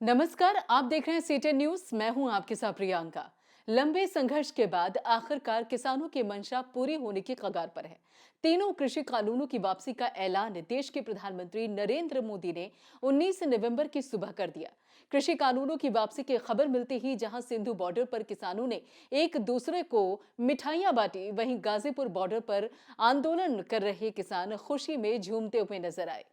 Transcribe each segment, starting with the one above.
नमस्कार, आप देख रहे हैं सीटेन न्यूज। मैं हूं आपके साथ प्रियंका। लंबे संघर्ष के बाद आखिरकार किसानों की मंशा पूरी होने की कगार पर है। तीनों कृषि कानूनों की वापसी का ऐलान देश के प्रधानमंत्री नरेंद्र मोदी ने 19 नवंबर की सुबह कर दिया। कृषि कानूनों की वापसी की खबर मिलते ही जहां सिंधु बॉर्डर पर किसानों ने एक दूसरे को मिठाइयां बांटी, वहीं गाजीपुर बॉर्डर पर आंदोलन कर रहे किसान खुशी में झूमते हुए नजर आए।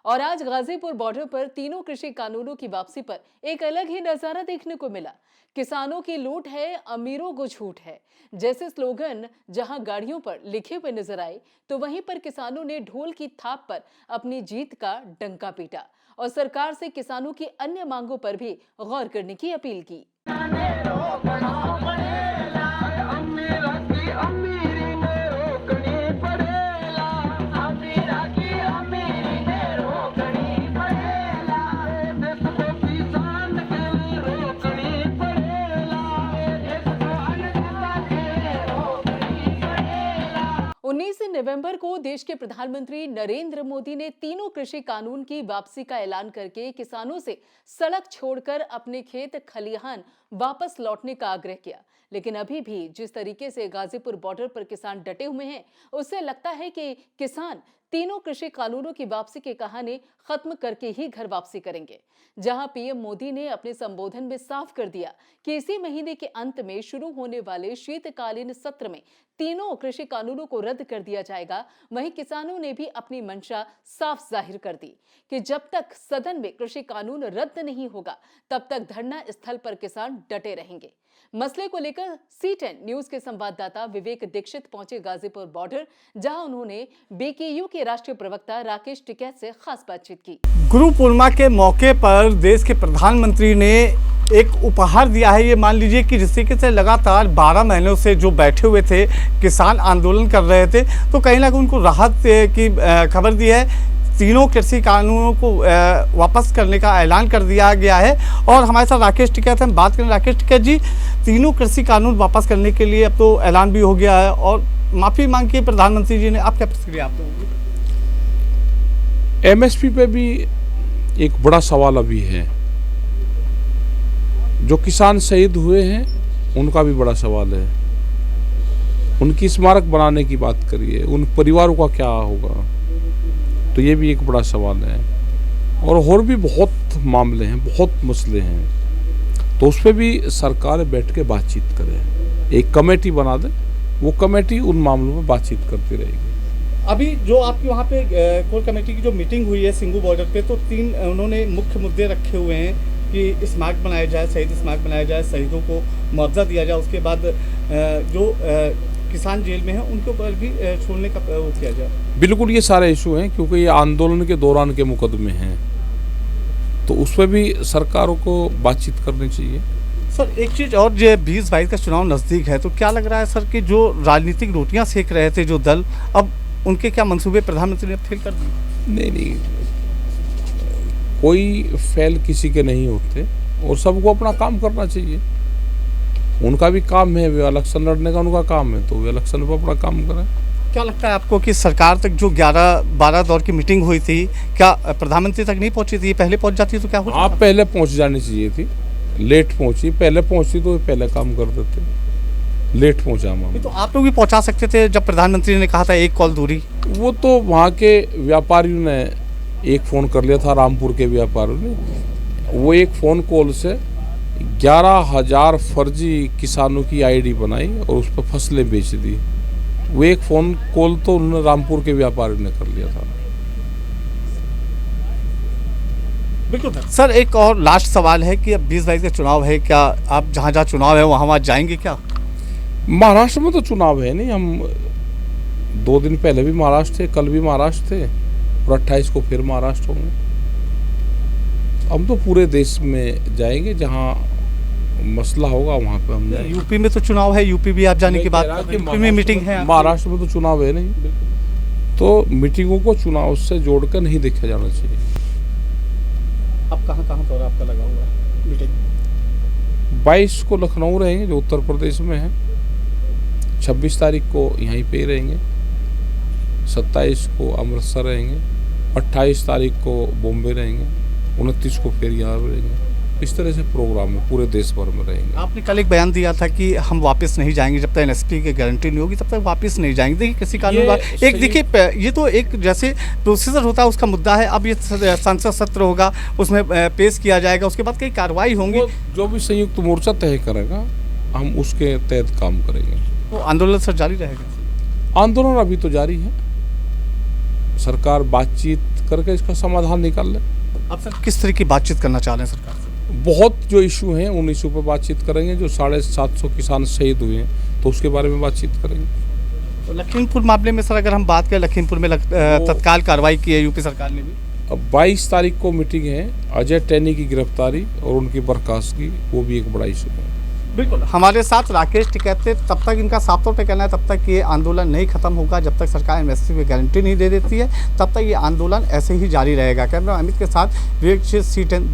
और आज गाजीपुर बॉर्डर पर तीनों कृषि कानूनों की वापसी पर एक अलग ही नजारा देखने को मिला। किसानों की लूट है, अमीरों को छूट है, जैसे स्लोगन जहां गाड़ियों पर लिखे हुए नजर आए, तो वहीं पर किसानों ने ढोल की थाप पर अपनी जीत का डंका पीटा और सरकार से किसानों की अन्य मांगों पर भी गौर करने की अपील की। उन्नीस नवंबर को देश के प्रधानमंत्री नरेंद्र मोदी ने तीनों कृषि कानून की वापसी का ऐलान करके किसानों से सड़क छोड़कर अपने खेत खलिहान वापस लौटने का आग्रह किया। लेकिन अभी भी जिस तरीके से गाजीपुर बॉर्डर पर किसान डटे हुए हैं, उससे लगता है कि किसान तीनों कृषि कानूनों की वापसी की कहानी खत्म करके ही घर वापसी करेंगे। जहां पीएम मोदी ने अपने संबोधन में साफ कर दिया कि इसी महीने के अंत में शुरू होने वाले शीतकालीन सत्र में तीनों कृषि कानूनों को रद्द कर दिया जाएगा, वहीं किसानों ने भी अपनी मंशा साफ जाहिर कर दी कि जब तक सदन में कृषि कानून रद्द नहीं होगा, तब तक धरना स्थल पर किसान डटे रहेंगे। मसले को लेकर C10 न्यूज के संवाददाता विवेक दीक्षित पहुंचे गाजीपुर बॉर्डर, जहां उन्होंने बीकेयू के राष्ट्रीय प्रवक्ता राकेश टिकैत से खास बातचीत की। गुरु पूर्णिमा के मौके पर देश के प्रधानमंत्री ने एक उपहार दिया है। ये मान लीजिए कि जिस तरीके से लगातार 12 महीनों से जो बैठे हुए थे किसान आंदोलन कर रहे थे, तो कहीं ना कहीं उनको राहत की खबर दी है। तीनों कृषि कानूनों को वापस करने का ऐलान कर दिया गया है। और हमारे साथ राकेश टिकैत, हम बात करें। राकेश टिकैत जी, तीनों कृषि कानून वापस करने के लिए अब तो ऐलान भी हो गया है और माफ़ी मांग की प्रधानमंत्री जी ने, आप क्या प्रतिक्रिया आप लोगों की? MSP पे भी एक बड़ा सवाल अभी है। जो किसान शहीद हुए हैं उनका भी बड़ा सवाल है। उनकी स्मारक बनाने की बात करिए, उन परिवारों का क्या होगा, तो ये भी एक बड़ा सवाल है। और भी बहुत मामले हैं, बहुत मसले हैं, तो उस पर भी सरकार बैठ के बातचीत करे, एक कमेटी बना दे, वो कमेटी उन मामलों में बातचीत करती रहेगी। अभी जो आपकी वहाँ पे कोर कमेटी की जो मीटिंग हुई है सिंघू बॉर्डर पे, तो 3 उन्होंने मुख्य मुद्दे रखे हुए हैं कि स्मारक बनाया जाए, शहीद स्मारक बनाया जाए, शहीदों को मुआवजा दिया जाए, उसके बाद जो किसान जेल में हैं उनके ऊपर भी छोड़ने का वो किया जाए। बिल्कुल, ये सारे इशू हैं क्योंकि ये आंदोलन के दौरान के मुकदमे हैं, तो उस पर भी सरकारों को बातचीत करनी चाहिए। सर, एक चीज़ और, जो 2022 का चुनाव नज़दीक है, तो क्या लग रहा है सर कि जो राजनीतिक रोटियां सेक रहे थे जो दल, अब उनके क्या मंसूबे प्रधानमंत्री ने फेल कर दिए? नहीं, कोई फेल किसी के नहीं होते और सबको अपना काम करना चाहिए। उनका भी काम है, वे इलेक्शन लड़ने का उनका काम है, तो वे इलेक्शन पर अपना काम करें। क्या लगता है आपको कि सरकार तक जो 11-12 दौर की मीटिंग हुई थी, क्या प्रधानमंत्री तक नहीं पहुंची थी? पहले पहुंच जाती तो क्या होता? आप पहले पहुंच जानी चाहिए थी, लेट पहुंची। पहले पहुंची तो पहले काम कर देते, लेट पहुंचा मामला। तो आप लोग भी पहुंचा सकते थे जब प्रधानमंत्री ने कहा था 1 कॉल दूरी। वो तो वहाँ के व्यापारियों ने एक फ़ोन कर लिया था, रामपुर के व्यापारियों ने। वो एक फ़ोन कॉल से 11,000 फर्जी किसानों की ID बनाई और उस पर फसलें बेच दी। वो एक फ़ोन कॉल तो उन्होंने रामपुर के व्यापारियों ने कर लिया था। बिल्कुल सर, एक और लास्ट सवाल है कि अब 2022 का चुनाव है, क्या आप जहाँ जहाँ चुनाव है वहाँ जाएंगे क्या? महाराष्ट्र में तो चुनाव है नहीं। हम 2 दिन पहले भी महाराष्ट्र थे, कल भी महाराष्ट्र थे और 28 को फिर महाराष्ट्र होंगे। हम तो पूरे देश में जाएंगे, जहाँ मसला होगा वहाँ पे हम जाएंगे। यूपी में तो चुनाव है, यूपी भी आप जाने की बात कर रहे हैं, यूपी में मीटिंग है। महाराष्ट्र में तो चुनाव है नहीं, तो मीटिंगों को चुनाव से जोड़कर नहीं देखा जाना चाहिए। अब कहाँ दौरा आपका लगा हुआ है मीटिंग? 22 को लखनऊ रहेंगे, जो उत्तर प्रदेश में है। 26 तारीख को यहीं पे रहेंगे। 27 को अमृतसर रहेंगे। 28 तारीख को बॉम्बे रहेंगे। 29 को फिर यहाँ रहेंगे। इस तरह से प्रोग्राम है, पूरे देश भर में रहेंगे। आपने कल एक बयान दिया था कि हम वापस नहीं जाएंगे जब तक एनएसपी की गारंटी नहीं होगी, तब तक वापस नहीं जाएंगे। देखिए किसी कानून एक देखिए ये तो एक जैसे प्रोसीजर होता है उसका मुद्दा है। अब ये संसद सत्र होगा, उसमें पेश किया जाएगा, उसके बाद कई कार्रवाई होंगी। जो भी संयुक्त मोर्चा तय करेगा हम उसके तहत काम करेंगे। तो आंदोलन सर जारी रहेगा? आंदोलन अभी तो जारी है, सरकार बातचीत करके इसका समाधान निकाल ले। अब सर किस तरह की बातचीत करना चाह रहे हैं सरकार से? बहुत जो इशू हैं उन इशू पर बातचीत करेंगे। जो 750 किसान शहीद हुए हैं तो उसके बारे में बातचीत करेंगे। तो लखीमपुर मामले में सर अगर हम बात करें, लखीमपुर में तत्काल कार्रवाई की है यूपी सरकार ने भी। अब 22 तारीख को मीटिंग है, अजय टैनी की गिरफ्तारी और उनकी बर्खास्तगी, वो भी एक बड़ा इशू है। बिल्कुल, हमारे साथ राकेश टिकैत, तब तक इनका साफ तौर पर कहना है तब तक ये आंदोलन नहीं खत्म होगा जब तक सरकार एमएसपी की गारंटी नहीं दे देती है, तब तक ये आंदोलन ऐसे ही जारी रहेगा। कैमरा अमित के साथ विवेक, C10।